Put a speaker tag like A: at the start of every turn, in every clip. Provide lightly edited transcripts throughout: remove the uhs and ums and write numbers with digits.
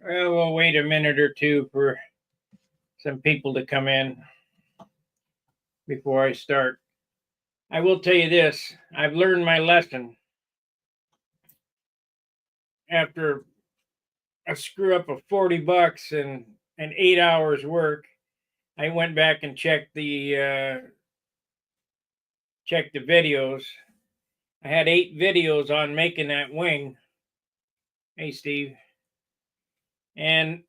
A: Well, we'll wait a minute or two for some people to come in before I start. I will tell you this, I've learned my lesson. After a screw up of $40 and 8 hours work, I went back and checked the videos. I had 8 videos on making that wing. Hey, Steve. And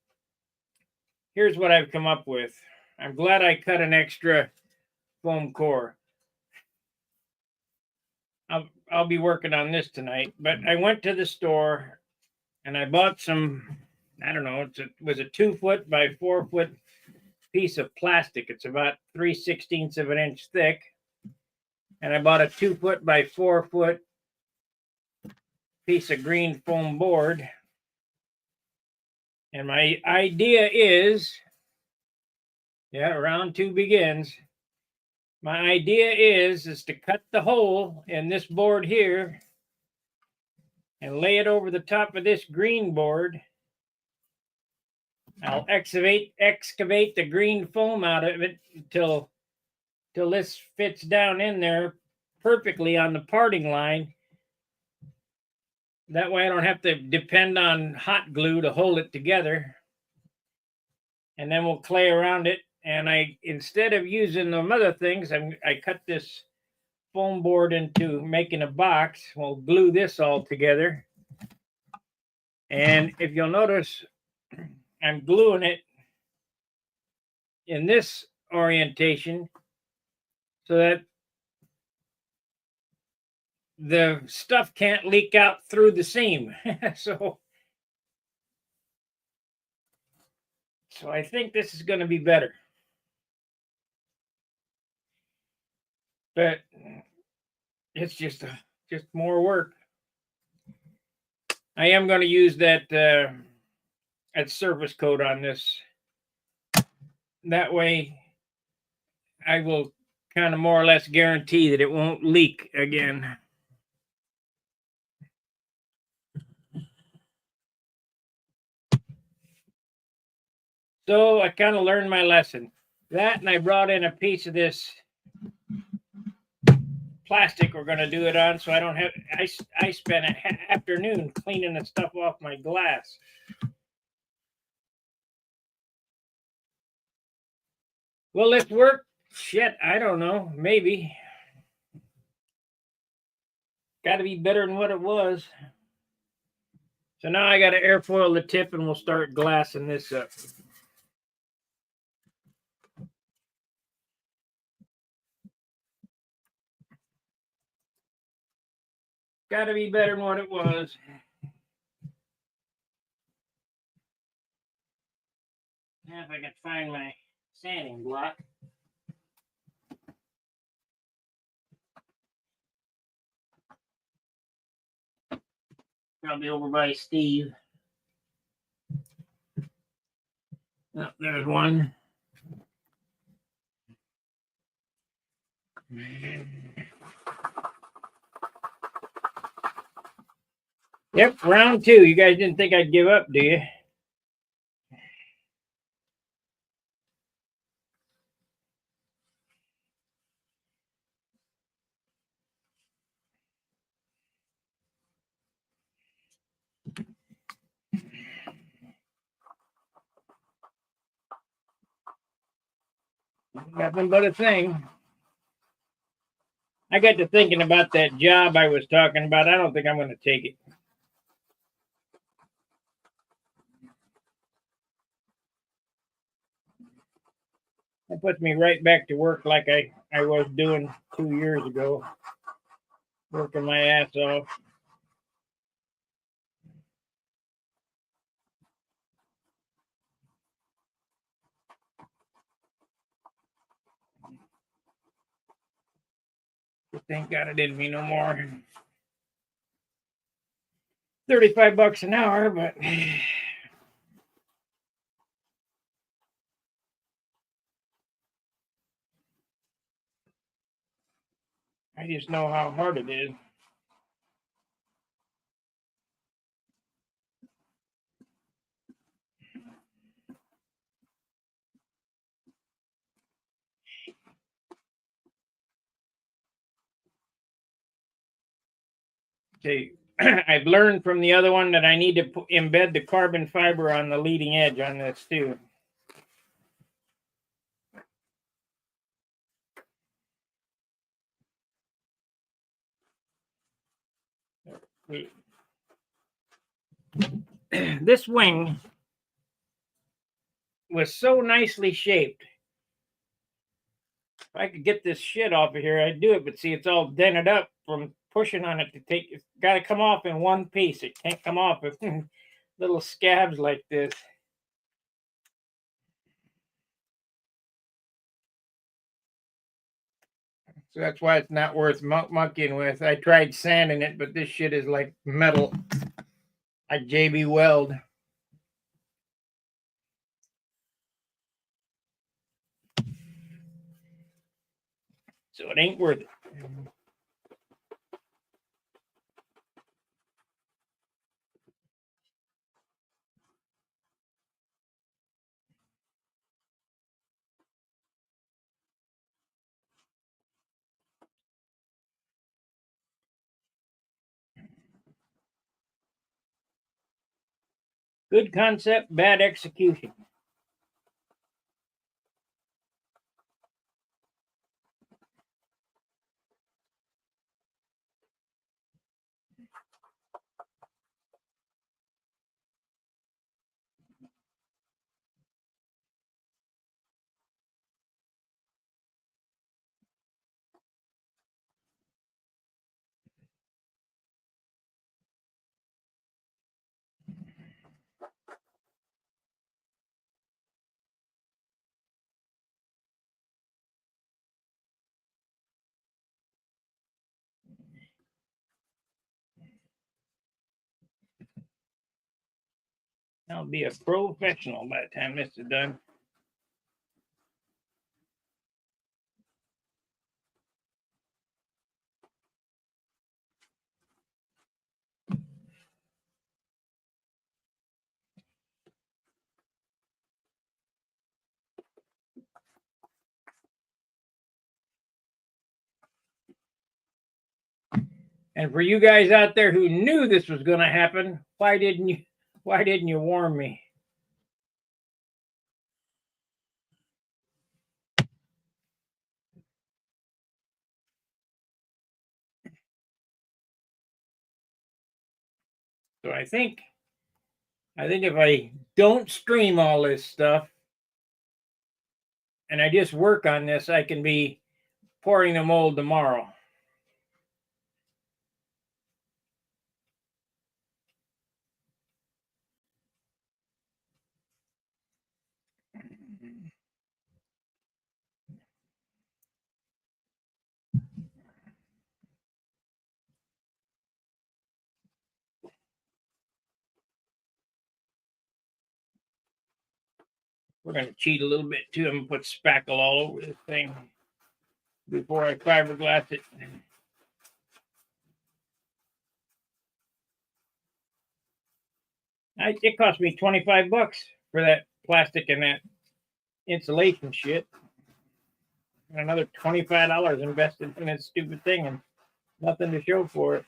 A: here's what I've come up with. I'm glad I cut an extra foam core. I'll be working on this tonight, but I went to the store and I bought some, I don't know, it was a 2-foot by 4-foot piece of plastic. It's about 3/16 of an inch thick. And I bought a 2-foot by 4-foot piece of green foam board. And my idea is, yeah, round 2 begins. My idea is to cut the hole in this board here and lay it over the top of this green board. I'll excavate the green foam out of it till this fits down in there perfectly on the parting line. That way I don't have to depend on hot glue to hold it together. And then we'll clay around it. And instead of using them other things, I cut this foam board into making a box. We'll glue this all together. And if you'll notice, I'm gluing it in this orientation so that the stuff can't leak out through the seam. So I think this is going to be better. But it's just more work. I am going to use that surface coat on this. That way I will kind of more or less guarantee that it won't leak again. So I kind of learned my lesson. That, and I brought in a piece of this plastic we're going to do it on, so I don't have, I spent an afternoon cleaning the stuff off my glass. Will this work? Shit, I don't know. Maybe. Got to be better than what it was. So now I got to airfoil the tip and we'll start glassing this up. Got to be better than what it was. Now if I can find my sanding block. Probably over by Steve. Oh, there's one. Yep, round 2. You guys didn't think I'd give up, do you? Nothing but a thing. I got to thinking about that job I was talking about. I don't think I'm going to take it. That puts me right back to work like I was doing 2 years ago. Working my ass off. Thank God it didn't mean no more. $35 an hour, but I just know how hard it is. I've learned from the other one that I need to embed the carbon fiber on the leading edge on this too. This wing was so nicely shaped. If I could get this shit off of here, I'd do it. But see, it's all dented up from pushing on it to take. It's got to come off in one piece. It can't come off with little scabs like this. So that's why it's not worth monkeying with. I tried sanding it, but this shit is like metal. Like JB Weld. So it ain't worth it. Good concept, bad execution. I'll be a professional by the time this is done. And for you guys out there who knew this was going to happen, why didn't you warn me? So I think if I don't stream all this stuff and I just work on this, I can be pouring the mold tomorrow. We're going to cheat a little bit too and put spackle all over this thing before I fiberglass it. It cost me $25 for that plastic and that insulation shit. And another $25 invested in this stupid thing and nothing to show for it.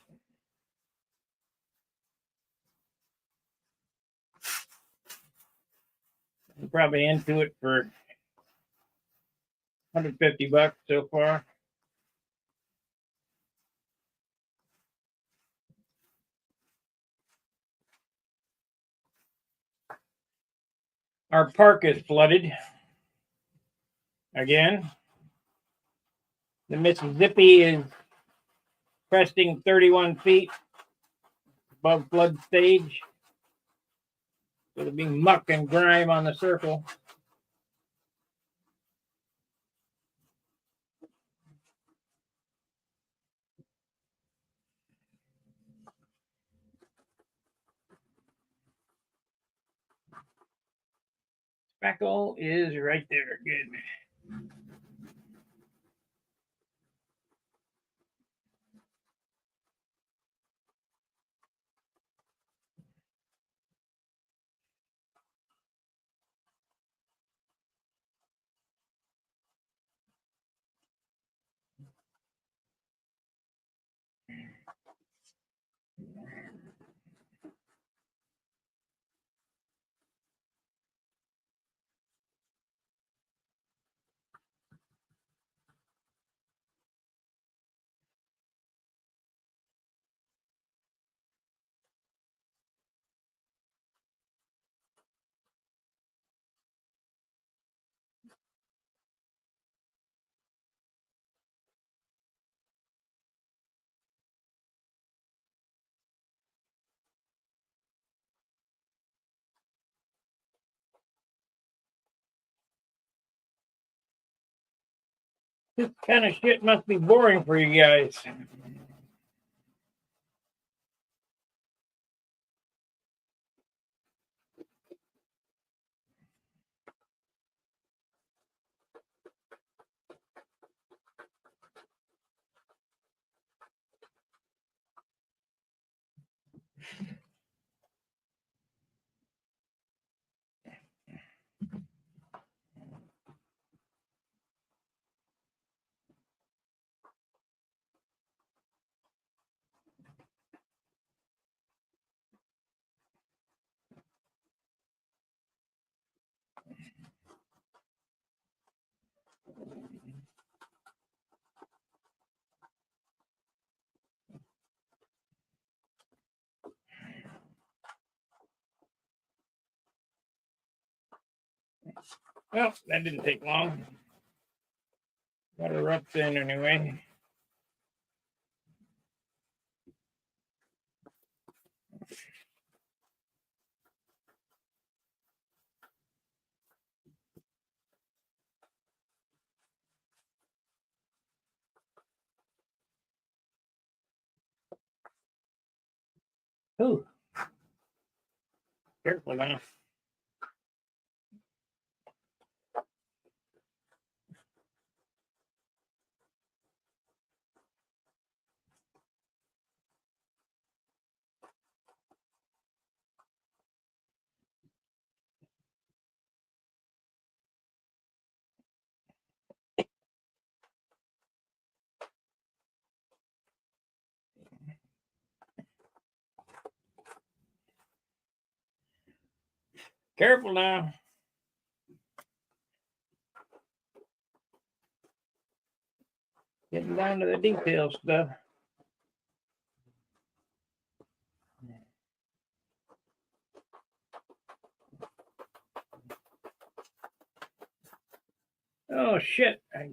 A: I'm probably into it for $150 so far. Our park is flooded again. The Mississippi is cresting 31 feet above flood stage. So there'll be muck and grime on the circle. Spackle is right there. Good. This kind of shit must be boring for you guys. Well, that didn't take long. Got her up in anyway. Ooh, careful now. Careful now. Getting down to the detail stuff. Oh shit. I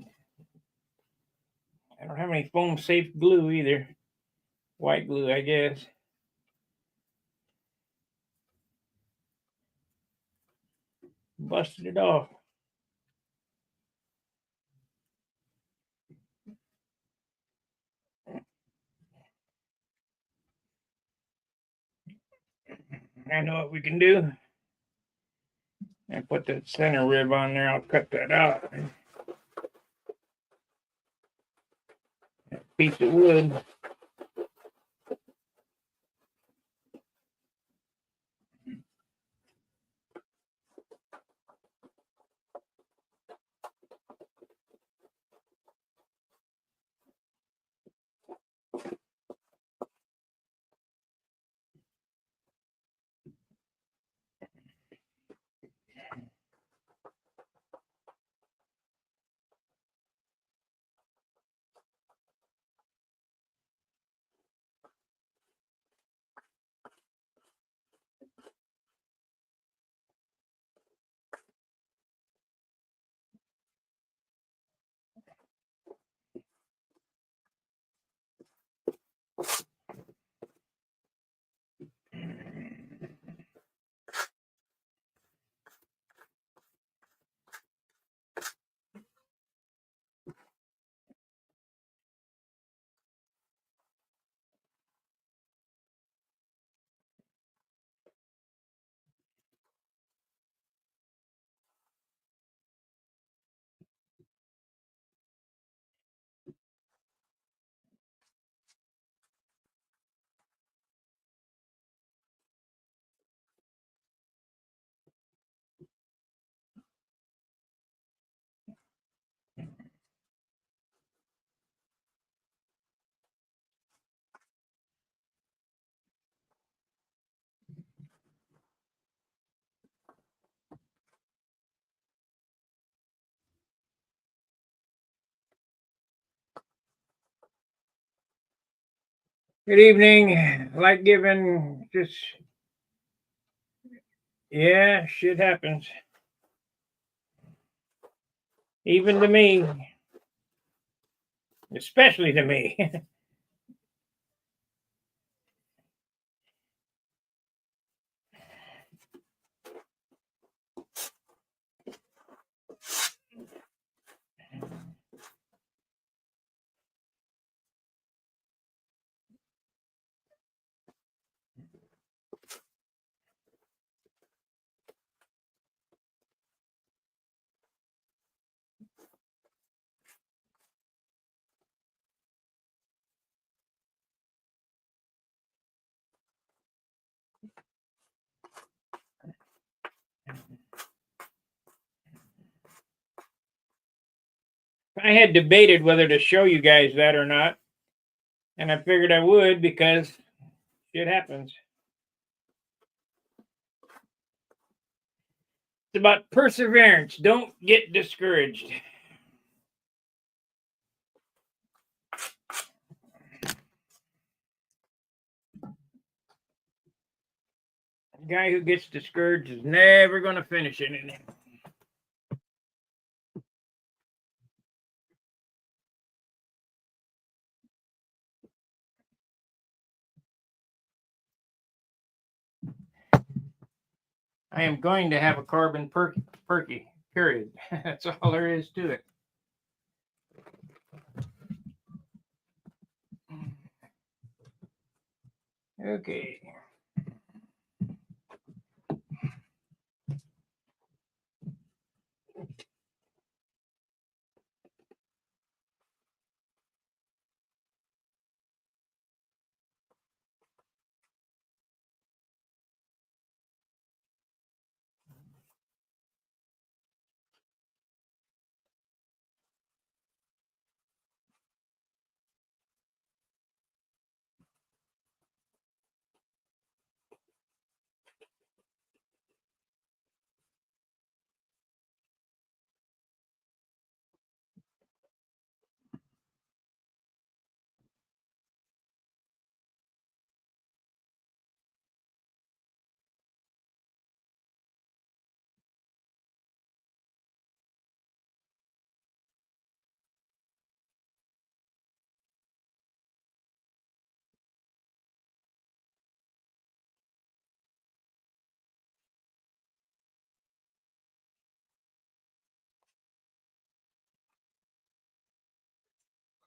A: don't have any foam safe glue either. White glue, I guess. Busted it off. I know what we can do. I put that center rib on there. I'll cut that out. That piece of wood. Good evening. Light given. Just, yeah, shit happens. Even to me. Especially to me. I had debated whether to show you guys that or not, and I figured I would because shit happens. It's about perseverance. Don't get discouraged. A guy who gets discouraged is never going to finish anything. I am going to have a carbon perky, period. That's all there is to it. Okay.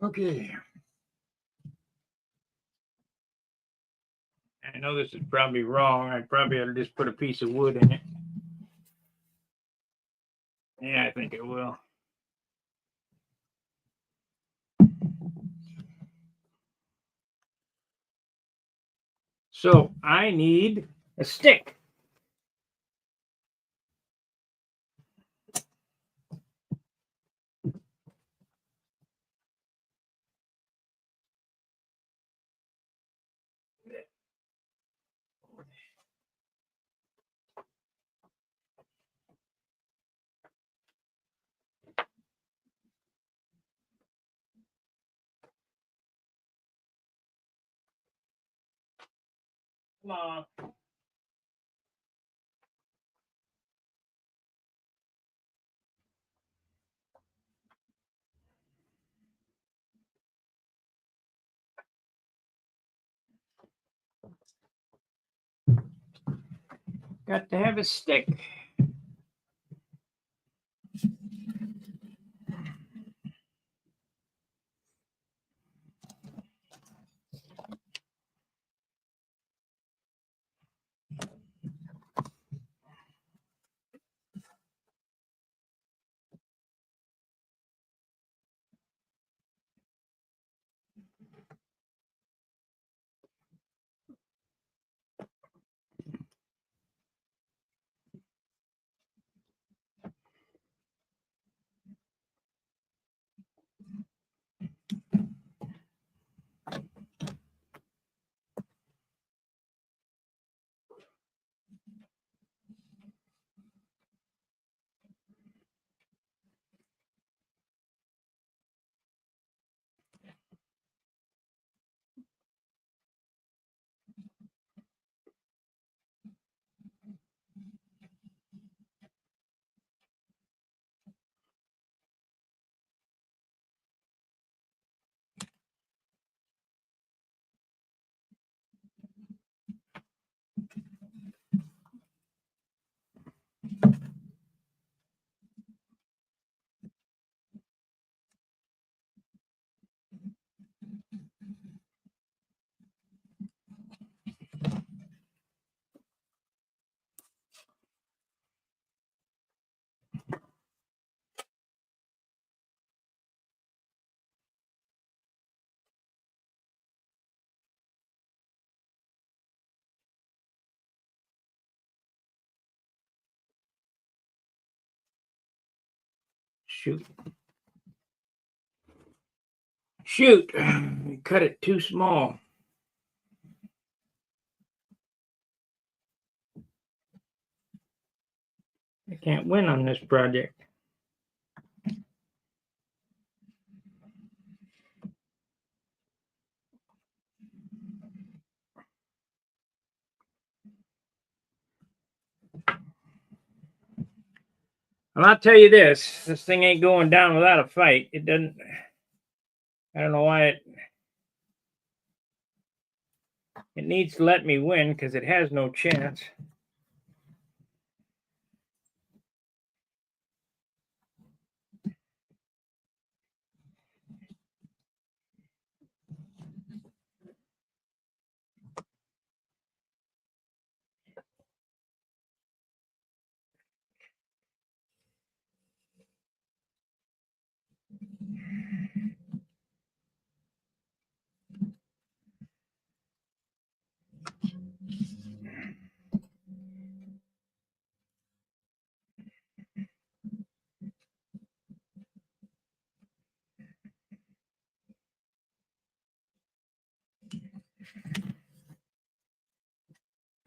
A: Okay. I know this is probably wrong. I probably ought to just put a piece of wood in it. Yeah, I think it will. So I need a stick. Come on. Got to have a stick. Shoot. Shoot, we cut it too small. I can't win on this project. Well, I'll tell you this thing ain't going down without a fight. It doesn't. I don't know why it needs to let me win because it has no chance.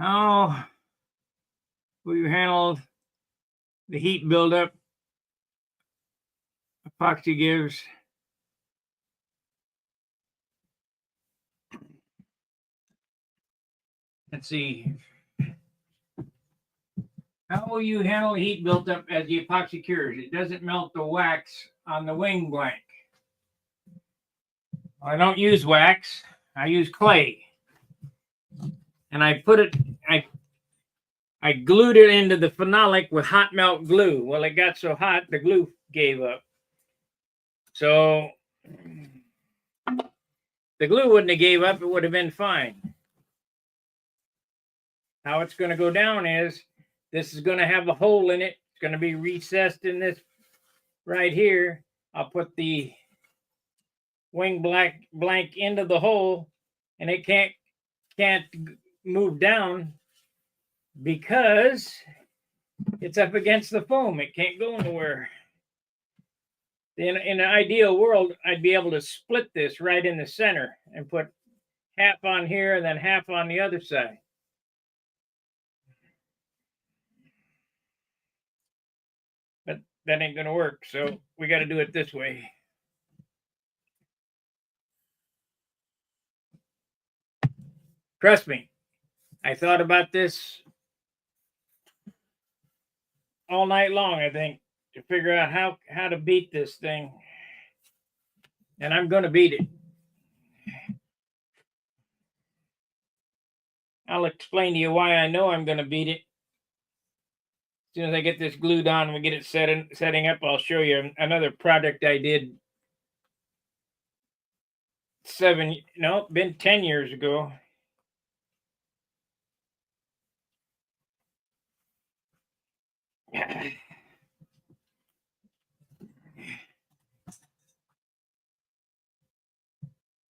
A: How will you handle the heat buildup epoxy gives? Let's see. How will you handle the heat buildup as the epoxy cures? It doesn't melt the wax on the wing blank. I don't use wax. I use clay. And I glued it into the phenolic with hot melt glue. Well, it got so hot, the glue gave up. So the glue wouldn't have gave up. It would have been fine. How it's going to go down is this is going to have a hole in it. It's going to be recessed in this right here. I'll put the wing blank into the hole, and it can't move down because it's up against the foam. It can't go nowhere. In an ideal world, I'd be able to split this right in the center and put half on here and then half on the other side. But that ain't going to work, so we got to do it this way. Trust me, I thought about this all night long, I think, to figure out how to beat this thing. And I'm going to beat it. I'll explain to you why I know I'm going to beat it. As soon as I get this glued on and we get it setting up, I'll show you another project I did been 10 years ago.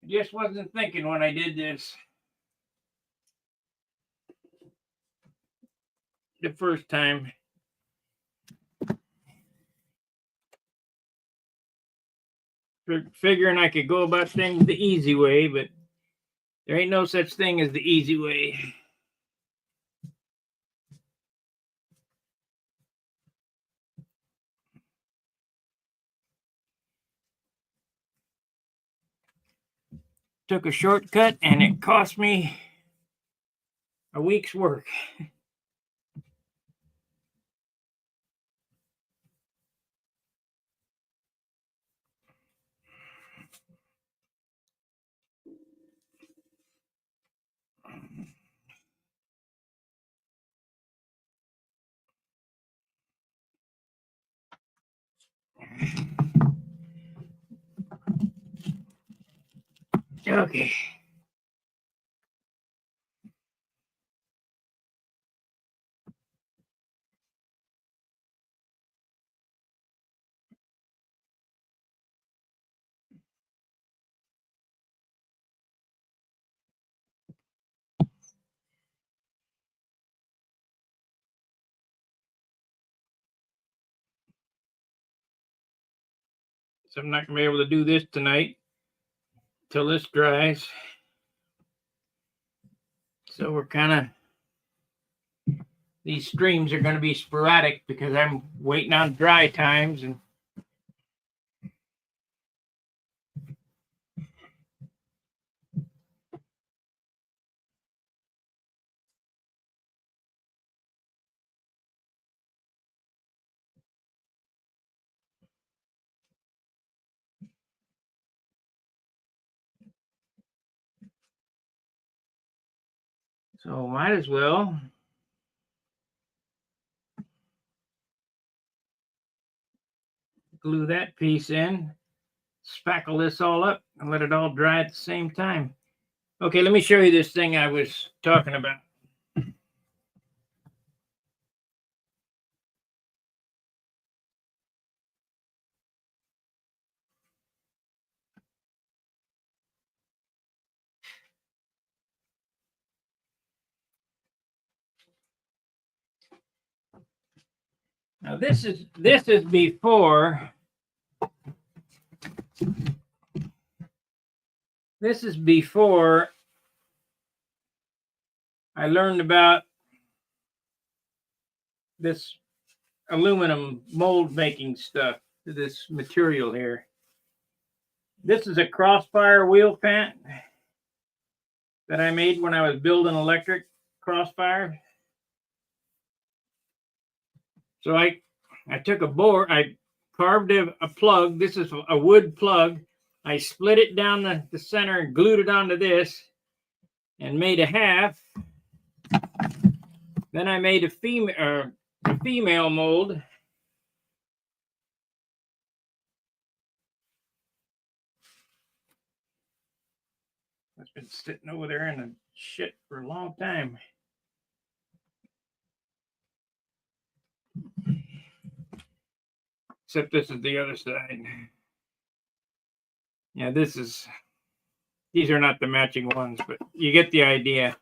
A: Just wasn't thinking when I did this the first time. Figuring I could go about things the easy way, but there ain't no such thing as the easy way. Took a shortcut and it cost me a week's work. Okay. So I'm not going to be able to do this tonight. till this dries. So we're kind of, these streams are going to be sporadic because I'm waiting on dry times. And so might as well glue that piece in, spackle this all up, and let it all dry at the same time. Okay, let me show you this thing I was talking about. Now this is before I learned about this aluminum mold making stuff, this material here. This is a crossfire wheel pant that I made when I was building electric crossfire. So I took a board, I carved a plug. This is a wood plug. I split it down the center and glued it onto this and made a half. Then I made a female mold. It's been sitting over there in the shit for a long time. Except this is the other side. Yeah, these are not the matching ones, but you get the idea.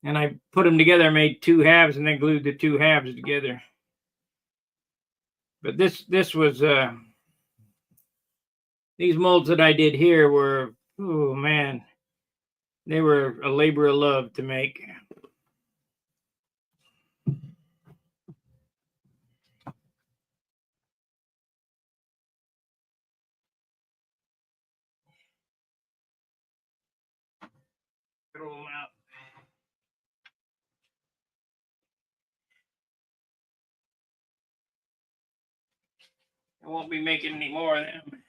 A: And I put them together, I made two halves and then glued the two halves together. But this was these molds that I did here were, oh man, they were a labor of love to make. Throw them out. I won't be making any more of them.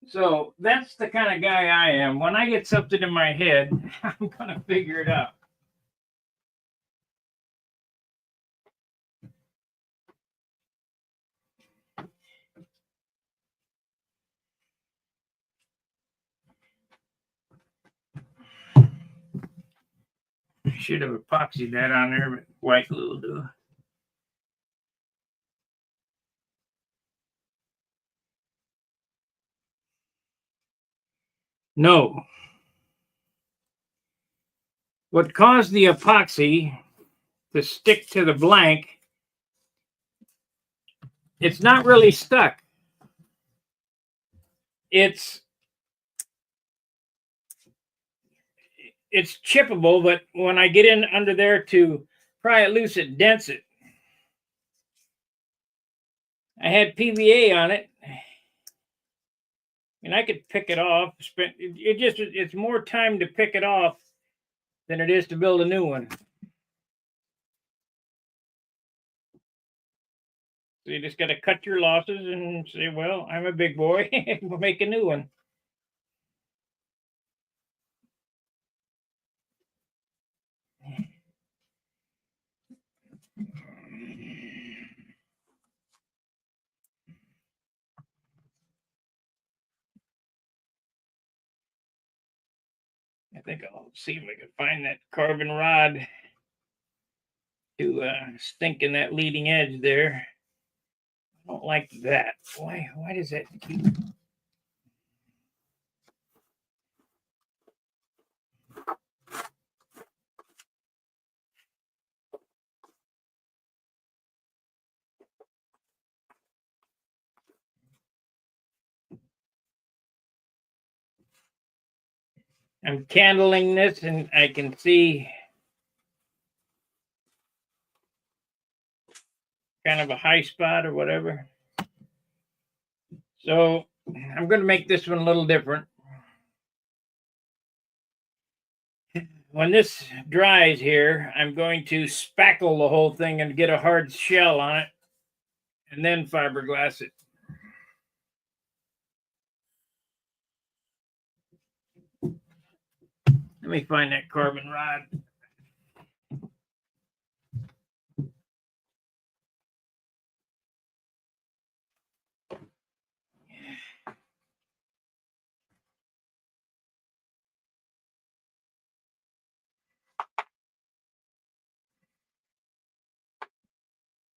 A: So that's the kind of guy I am. When I get something in my head, I'm going to figure it out. I should have epoxied that on there, but white glue will do. No. What caused the epoxy to stick to the blank, it's not really stuck. It's chippable, but when I get in under there to pry it loose, it dents it. I had PVA on it, and I could pick it off. It's more time to pick it off than it is to build a new one. So you just got to cut your losses and say, well, I'm a big boy. We'll make a new one. I think I'll see if I can find that carbon rod to stink in that leading edge there. I don't like that. Why does that keep... I'm candling this and I can see kind of a high spot or whatever. So I'm going to make this one a little different. When this dries here, I'm going to spackle the whole thing and get a hard shell on it and then fiberglass it. Let me find that carbon rod.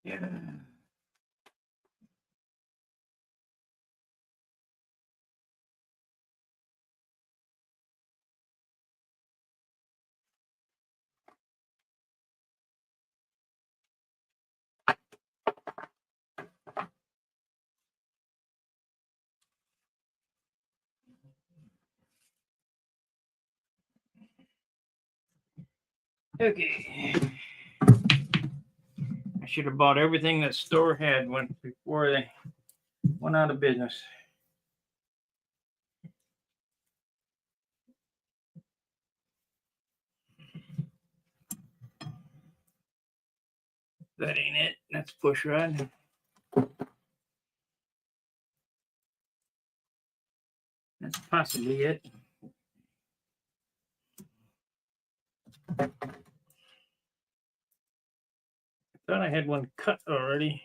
A: Yeah. Okay. I should have bought everything that store had before they went out of business. That ain't it. That's push rod. That's possibly it. I thought I had one cut already.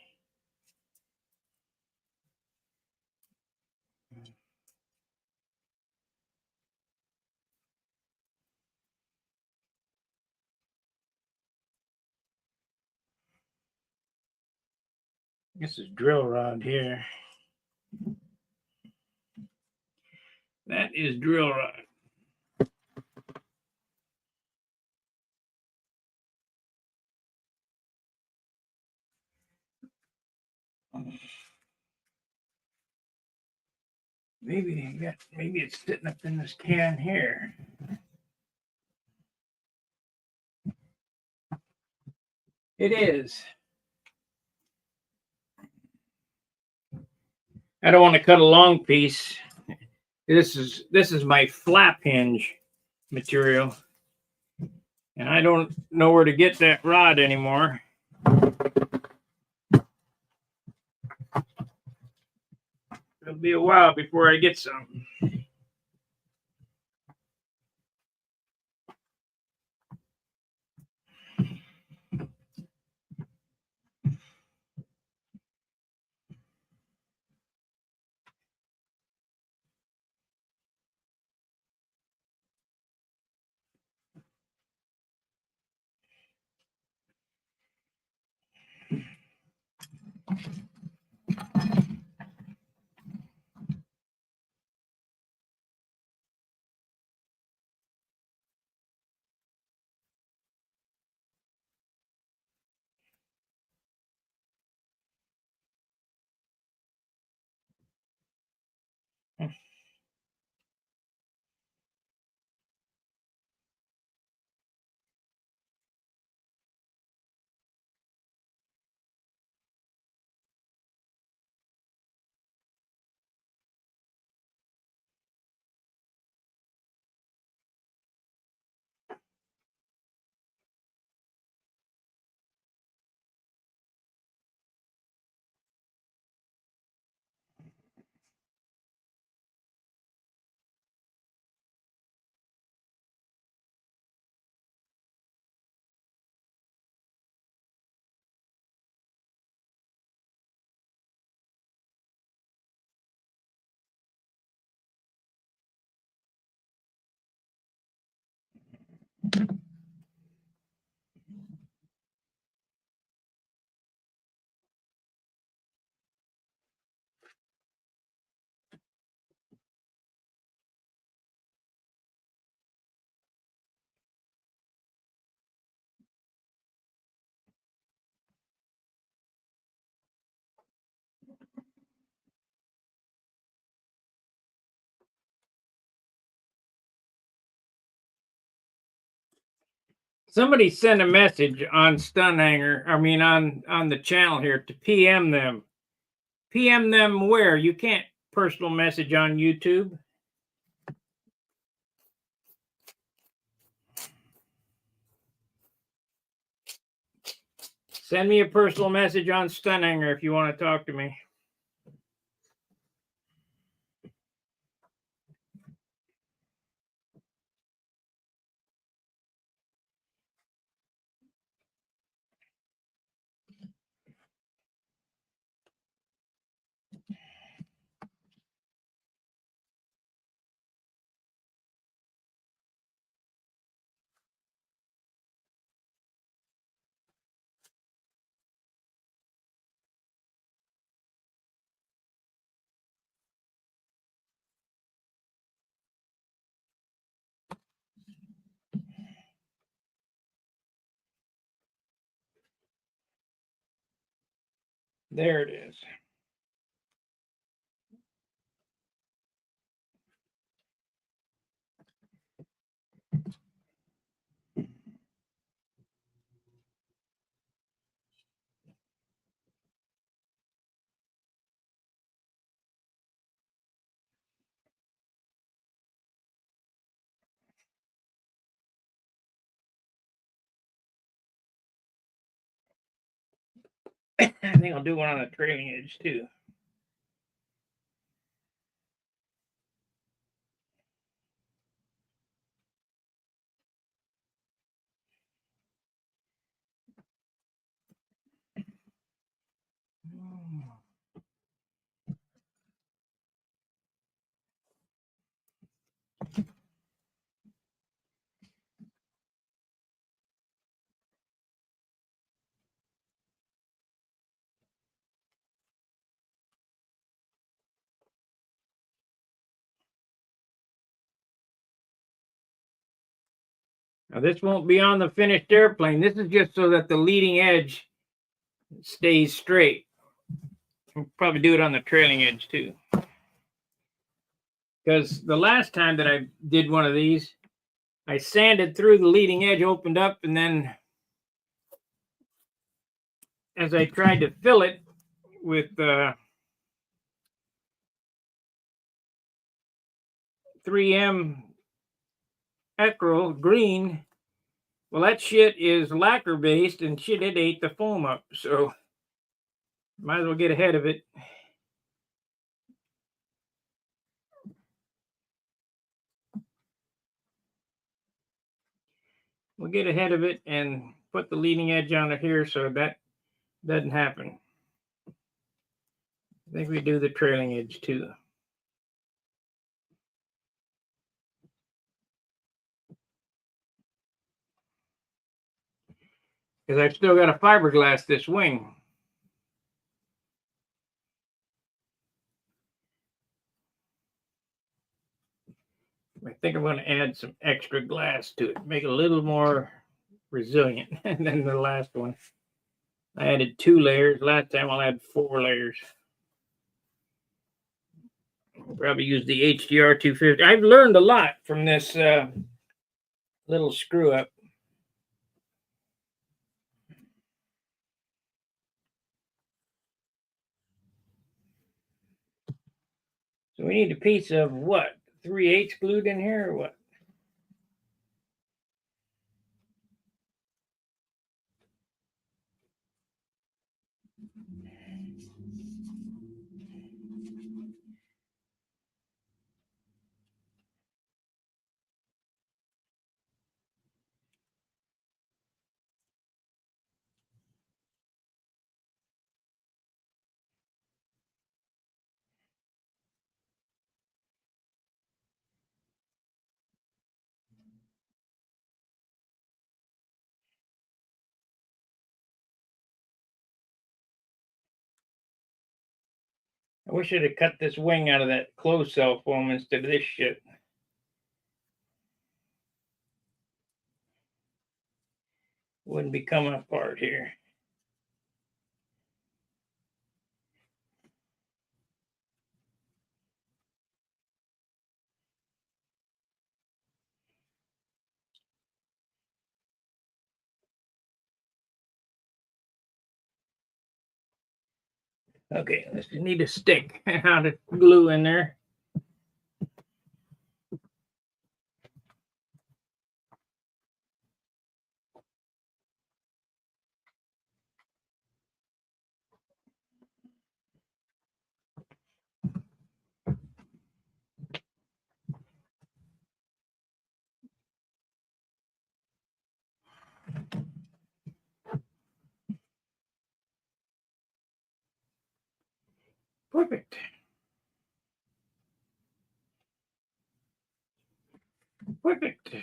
A: This is drill rod here. That is drill rod. Maybe it's sitting up in this can here. It is. I don't want to cut a long piece. This is my flap hinge material. And I don't know where to get that rod anymore. It'll be a while before I get some. Somebody sent a message on Stun Hanger, I mean on the channel here to PM them. PM them where? You can't personal message on YouTube. Send me a personal message on Stun Hanger if you want to talk to me. There it is. I think I'll do one on the trailing edge too. Now this won't be on the finished airplane. This is just so that the leading edge stays straight. I'll probably do it on the trailing edge too. Because the last time that I did one of these, I sanded through the leading edge, opened up, and then as I tried to fill it with 3M Ecro green, well, that shit is lacquer based and shit, it ate the foam up. So might as well get ahead of it. We'll get ahead of it and put the leading edge on it here so that doesn't happen. I think we do the trailing edge too. Because I've still got a fiberglass this wing. I think I'm going to add some extra glass to it, make it a little more resilient than the last one. I added 2 layers. Last time I'll add 4 layers. I'll probably use the HDR 250. I've learned a lot from this little screw up. So we need a piece of what? 3/8 glued in here or what? I wish I'd have cut this wing out of that closed cell foam instead of this shit. Wouldn't be coming apart here. Okay, let's need a stick out of glue in there. Perfect. Perfect.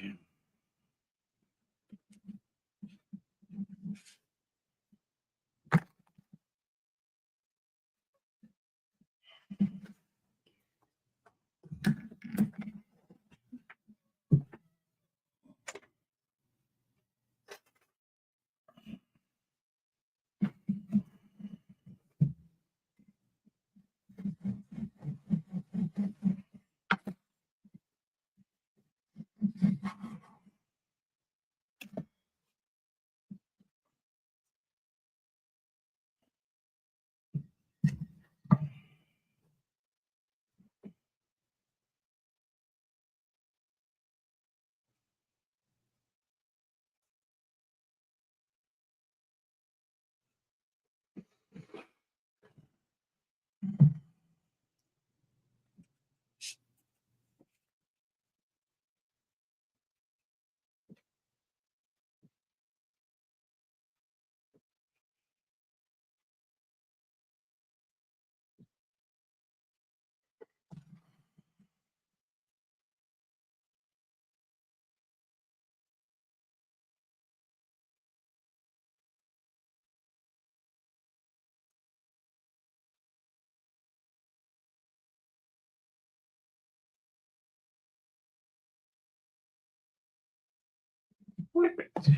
A: Perfect.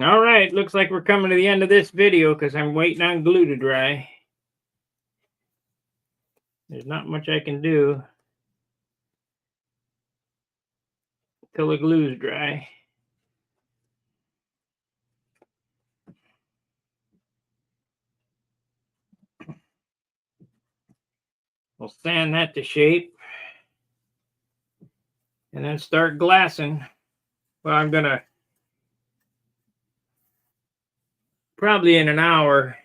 A: All right, looks like we're coming to the end of this video because I'm waiting on glue to dry. There's not much I can do till the glue's dry. We'll sand that to shape and then start glassing. Well, I'm gonna probably in an hour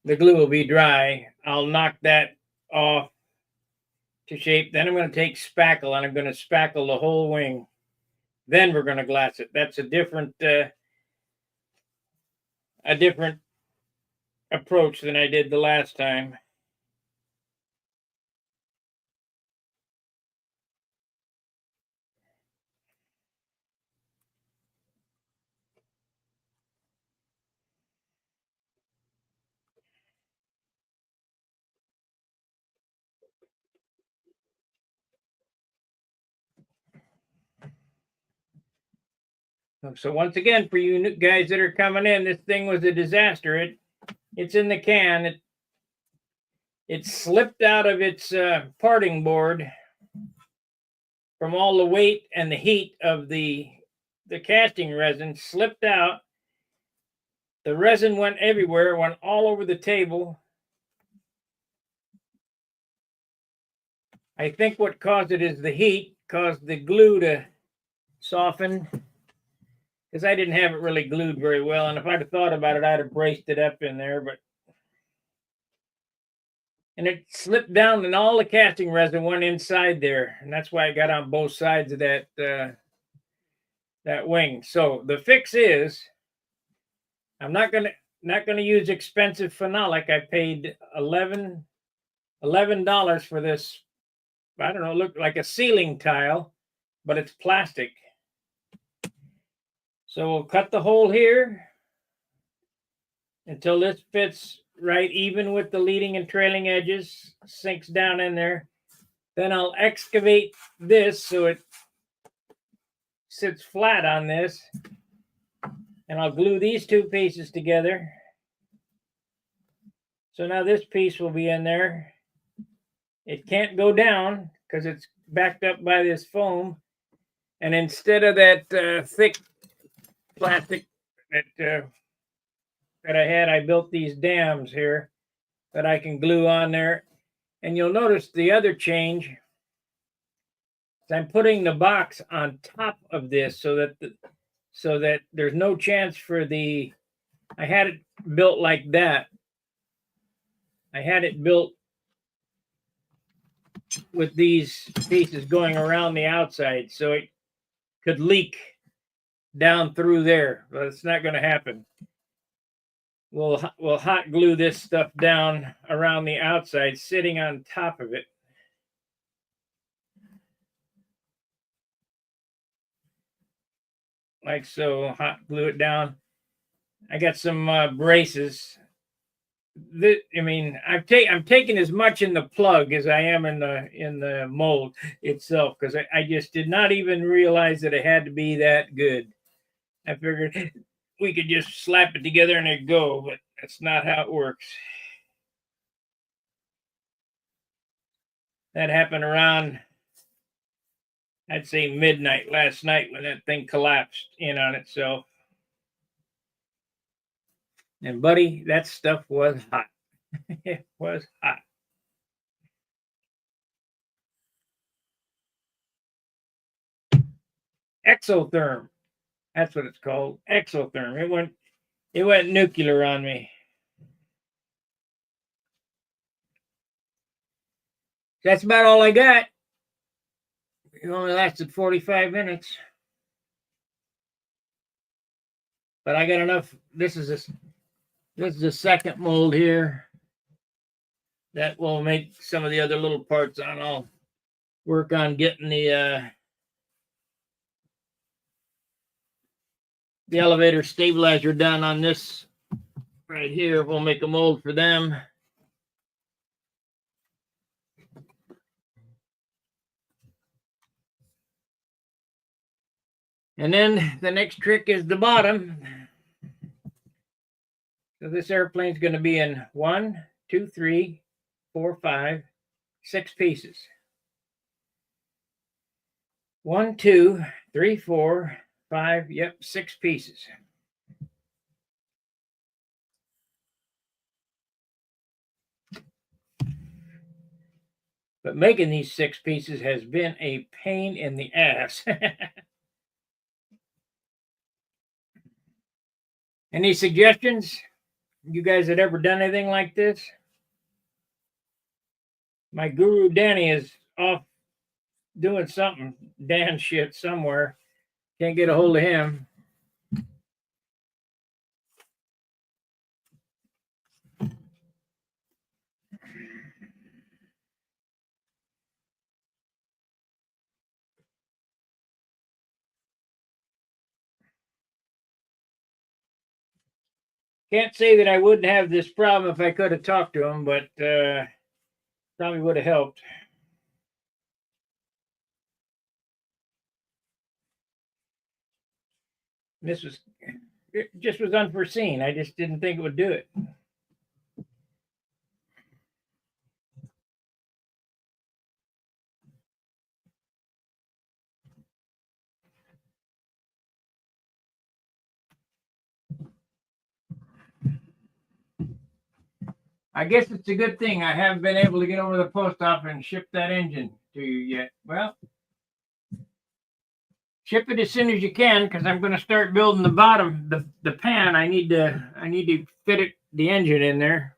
A: the glue will be dry. I'll knock that off to shape. Then I'm going to take spackle and I'm going to spackle the whole wing. Then we're going to glass it. That's a different approach than I did the last time. So once again, for you guys that are coming in, this thing was a disaster. It's in the can. It slipped out of its parting board from all the weight and the heat of the casting resin. Slipped out. The resin went everywhere. It went all over the table. I think what caused it is the heat caused the glue to soften, because I didn't have it really glued very well, and if I'd have thought about it, I'd have braced it up in there, and it slipped down and all the casting resin went inside there, and that's why it got on both sides of that wing. So the fix is I'm not gonna use expensive phenolic. I paid $11 for this. I don't know, look like a ceiling tile, but it's plastic. So we'll cut the hole here until this fits right even with the leading and trailing edges, sinks down in there. Then I'll excavate this so it sits flat on this. And I'll glue these two pieces together. So now this piece will be in there. It can't go down because it's backed up by this foam. And instead of that thick plastic that I had, I built these dams here that I can glue on there. And you'll notice the other change is I'm putting the box on top of this so that there's no chance for the. I had it built like that. I had it built with these pieces going around the outside so it could leak down through there, but it's not going to happen. We'll hot glue this stuff down around the outside, sitting on top of it. Like so, hot glue it down. I got some braces. I'm taking as much in the plug as I am in the mold itself, because I just did not even realize that it had to be that good. I figured we could just slap it together and it'd go, but that's not how it works. That happened around, I'd say, midnight last night when that thing collapsed in on itself. And buddy, that stuff was hot. It was hot. Exotherm. That's what it's called. Exotherm. It went nuclear on me. That's about all I got. It only lasted 45 minutes. But I got enough. This is the second mold here. That will make some of the other little parts on. I'll work on getting the elevator stabilizer done on this right here. We'll make a mold for them. And then the next trick is the bottom. So this airplane's going to be in 1, 2, 3, 4, 5, 6 pieces. 1, 2, 3, 4, 5, 6 pieces. But making these 6 pieces has been a pain in the ass. Any suggestions? You guys had ever done anything like this? My guru Danny is off doing something, Dan shit somewhere. Can't get a hold of him. Can't say that I wouldn't have this problem if I could have talked to him, but probably would have helped. It just was unforeseen. I just didn't think it would do it. I guess it's a good thing I haven't been able to get over to the post office and ship that engine to you yet. Well, ship it as soon as you can, because I'm going to start building the bottom, the pan. I need to fit the engine in there.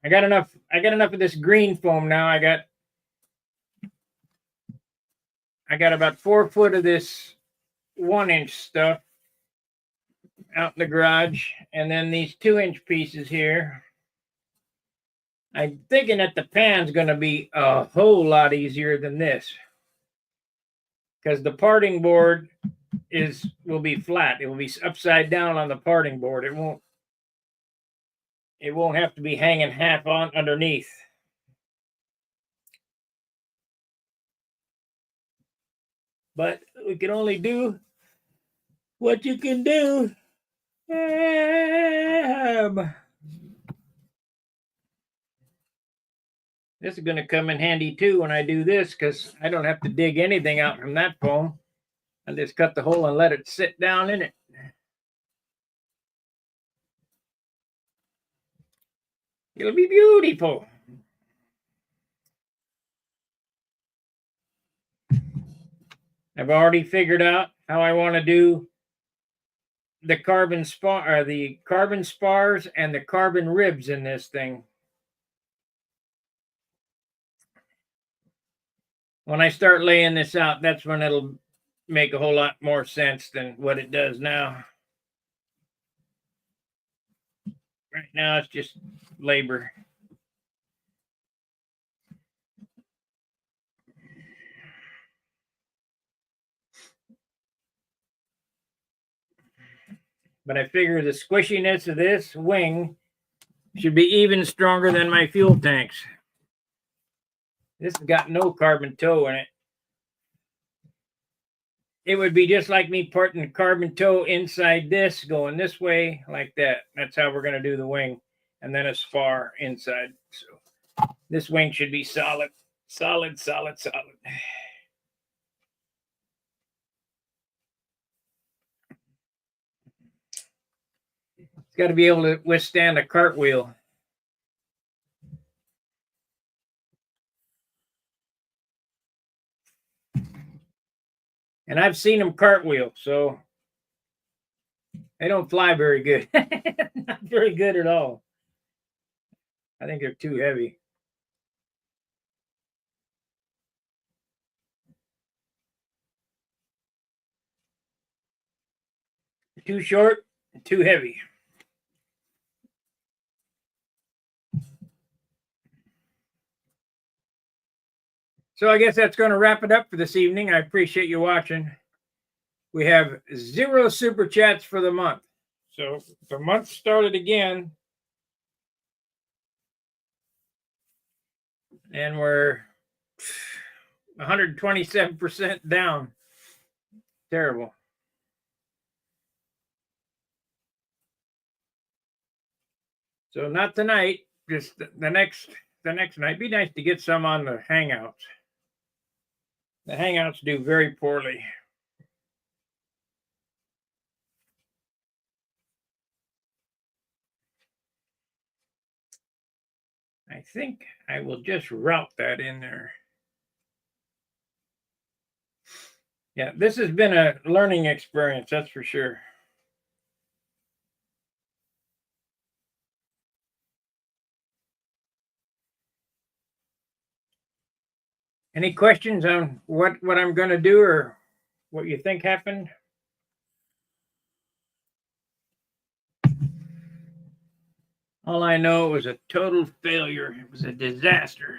A: I got enough of this green foam now. I got about 4 foot of this 1-inch stuff out in the garage, and then these 2-inch pieces here. I'm thinking that the pan's going to be a whole lot easier than this, because the parting board will be flat. It will be upside down on the parting board. It won't have to be hanging half on underneath. But we can only do what you can do. This is going to come in handy too when I do this, because I don't have to dig anything out from that foam. I just cut the hole and let it sit down in it. It'll be beautiful. I've already figured out how I want to do the carbon spars and the carbon ribs in this thing. When I start laying this out, that's when it'll make a whole lot more sense than what it does now. Right now, it's just labor. But I figure the squishiness of this wing should be even stronger than my fuel tanks. This has got no carbon toe in it. It would be just like me putting the carbon toe inside this, going this way like that. That's how we're going to do the wing. And then a spar inside. So this wing should be solid, solid, solid, solid. It's got to be able to withstand a cartwheel. And I've seen them cartwheel, so they don't fly very good. Not very good at all. I think they're too heavy. Too short, too heavy. So I guess that's going to wrap it up for this evening. I appreciate you watching. We have 0 super chats for the month. So the month started again. And we're 127% down. Terrible. So not tonight, just the next night. Be nice to get some on the Hangouts. The Hangouts do very poorly. I think I will just route that in there. Yeah, this has been a learning experience, that's for sure. Any questions on what I'm going to do or what you think happened? All I know, it was a total failure. It was a disaster.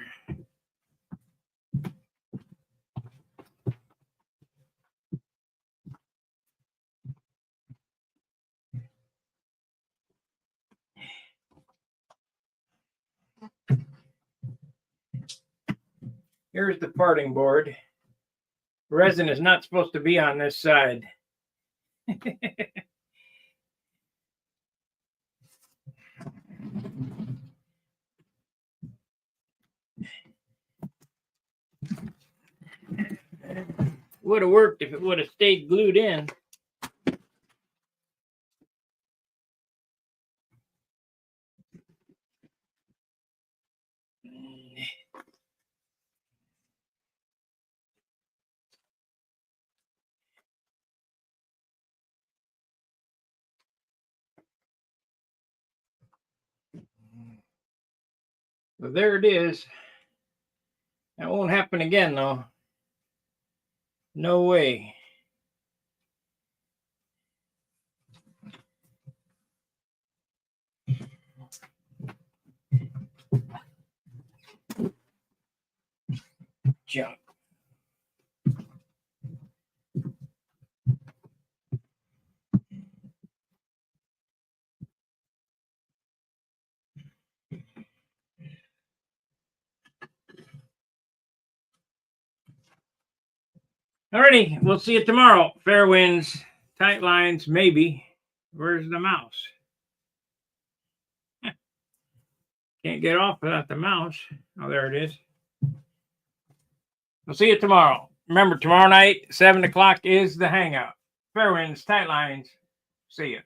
A: Here's the parting board. Resin is not supposed to be on this side. Would have worked if it would have stayed glued in. Well, there it is. That won't happen again, though. No way. junk. Alrighty, we'll see you tomorrow. Fair winds, tight lines, maybe. Where's the mouse? Can't get off without the mouse. Oh, there it is. We'll see you tomorrow. Remember, tomorrow night, 7 o'clock is the hangout. Fair winds, tight lines. See you.